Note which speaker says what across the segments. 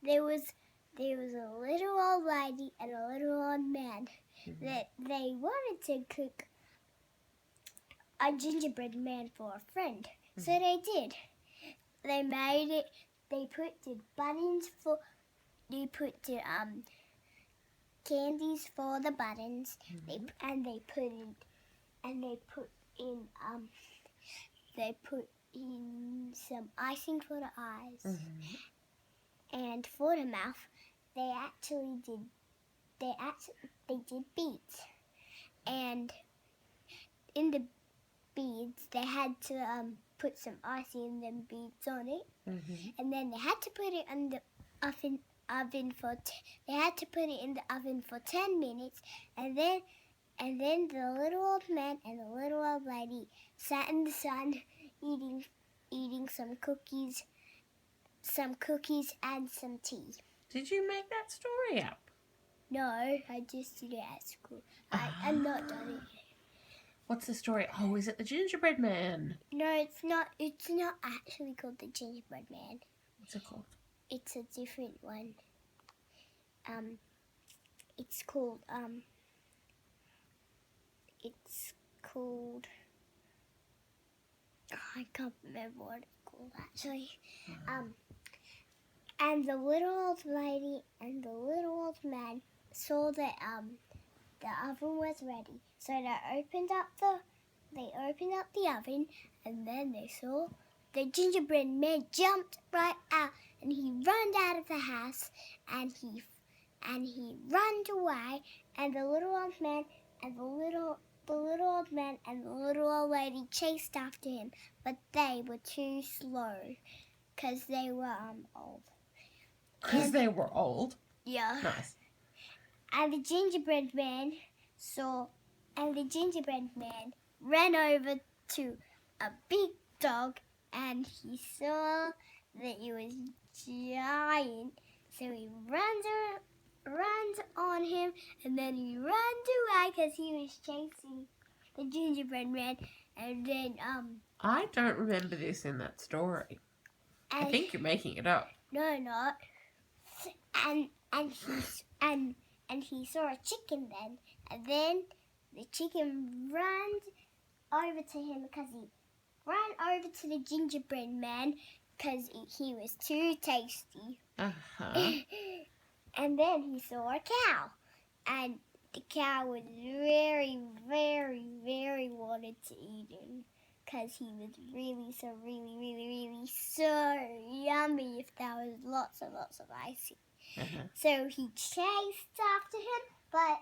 Speaker 1: there was a little old lady and a little old man that they wanted to cook a gingerbread man for a friend. So they did. They made it. They put the buttons for. They put the candies for the buttons. They put in some icing for the eyes. And for the mouth, they did beads. And in the beads, they had to put some icing in them beads on it. And then they had to put it in the oven for 10 minutes. And then the little old man and the little old lady sat in the sun eating some cookies and some tea.
Speaker 2: Did you make that story up?
Speaker 1: No, I just did it at school. I'm not done it yet.
Speaker 2: What's the story? Oh, is it the Gingerbread Man?
Speaker 1: No, it's not. It's not actually called the Gingerbread Man.
Speaker 2: What's it called?
Speaker 1: It's a different one. It's called. I can't remember what it's called actually. And the little old lady and the little old man saw that the oven was ready, so they opened up the oven, and then they saw the gingerbread man jumped right out, and he ran out of the house, and he ran away, and the little old man and the little old man and the little old lady chased after him, but they were too slow because they were old.
Speaker 2: Because they were old?
Speaker 1: Yeah.
Speaker 2: Nice.
Speaker 1: And the gingerbread man ran over to a big dog, and he saw that it was giant, so he runs on him, and then he runs away because he was chasing the gingerbread man, and then
Speaker 2: I don't remember this in that story. I think you're making it up.
Speaker 1: No, not. And he saw a chicken then, and then the chicken ran over to him because he ran over to the gingerbread man because he was too tasty. And then he saw a cow, and the cow was very, very, very wanted to eat him because he was really so yummy if there was lots and lots of icing. So he chased after him, but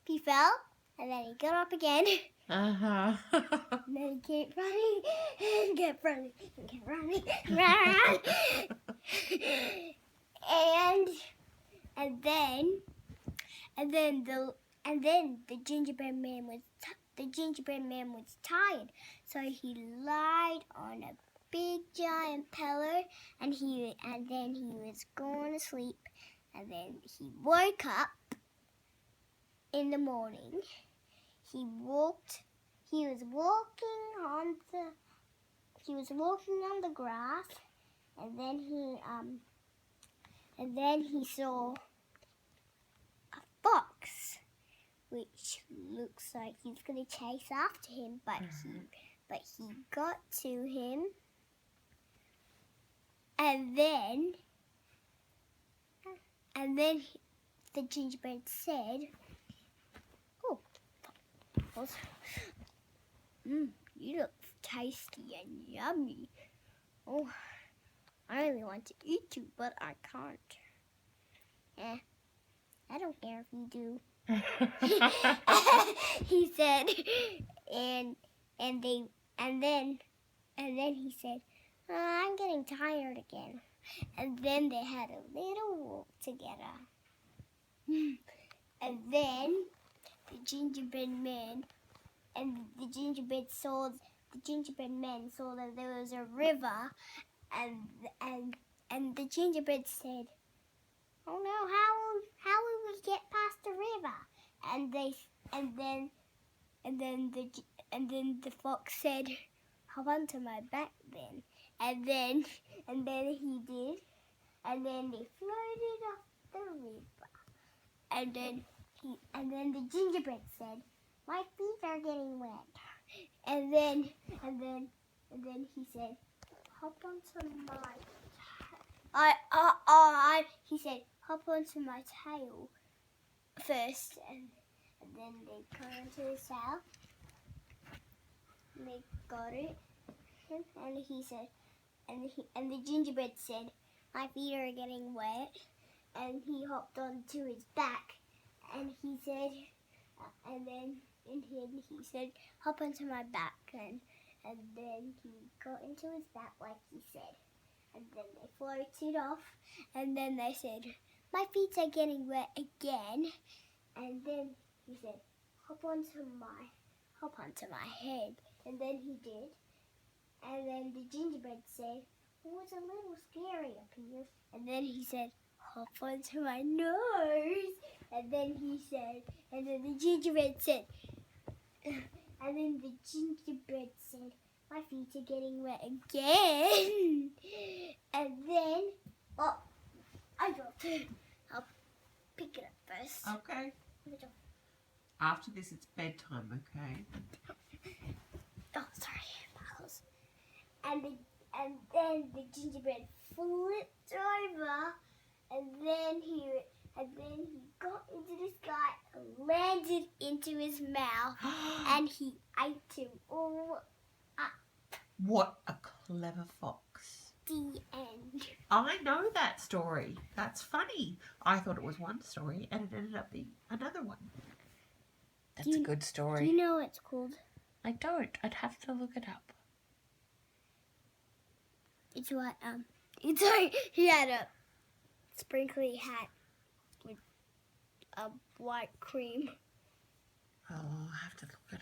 Speaker 1: he fell, and then he got up again. And then he kept running, and kept running, and kept running, and then the gingerbread man was tired, so he lied on a big giant pillow, and then he was going to sleep, and then he woke up in the morning. He was walking on the grass, and then he saw a fox, which looks like he's going to chase after him, but he got to him. And then the gingerbread said, you look tasty and yummy. Oh, I really want to eat you, but I can't. I don't care if you do. He said, and then he said, I'm getting tired again. And then they had a little walk together. And then the gingerbread man and the gingerbread man saw that there was a river, and the gingerbread said, "Oh no, how will we get past the river?" And then the fox said, "Hop onto my back then." and then he did, and then they floated off the river, and then the gingerbread said, "My feet are getting wet," and then he said, "Hop onto my." He said, "Hop onto my tail first," and then they got onto the sail. And they got it, and he said, and the gingerbread said, "My feet are getting wet," and he hopped onto his back, and he said, and then he said, "Hop onto my back," and then he got into his back like he said. And then they floated off, and then they said, "My feet are getting wet again." And then he said, hop onto my head." And then he did. And then the gingerbread said, "Oh, it's a little scary up here." And then he said, "Hop onto my nose." And then the gingerbread said, "My feet are getting wet again." And then, I dropped it. I'll pick it up first.
Speaker 2: Okay. After this, it's bedtime, okay?
Speaker 1: Oh, sorry, Miles. And then the gingerbread flipped over, and then he got into the sky and landed into his mouth, and he ate him all up.
Speaker 2: What a clever fox.
Speaker 1: The end.
Speaker 2: I know that story. That's funny. I thought it was one story and it ended up being another one. That's a good story.
Speaker 1: Do you know what it's called?
Speaker 2: I don't. I'd have to look it up.
Speaker 1: It's what he had a sprinkly hat with a white cream.
Speaker 2: Oh, I'll have to look it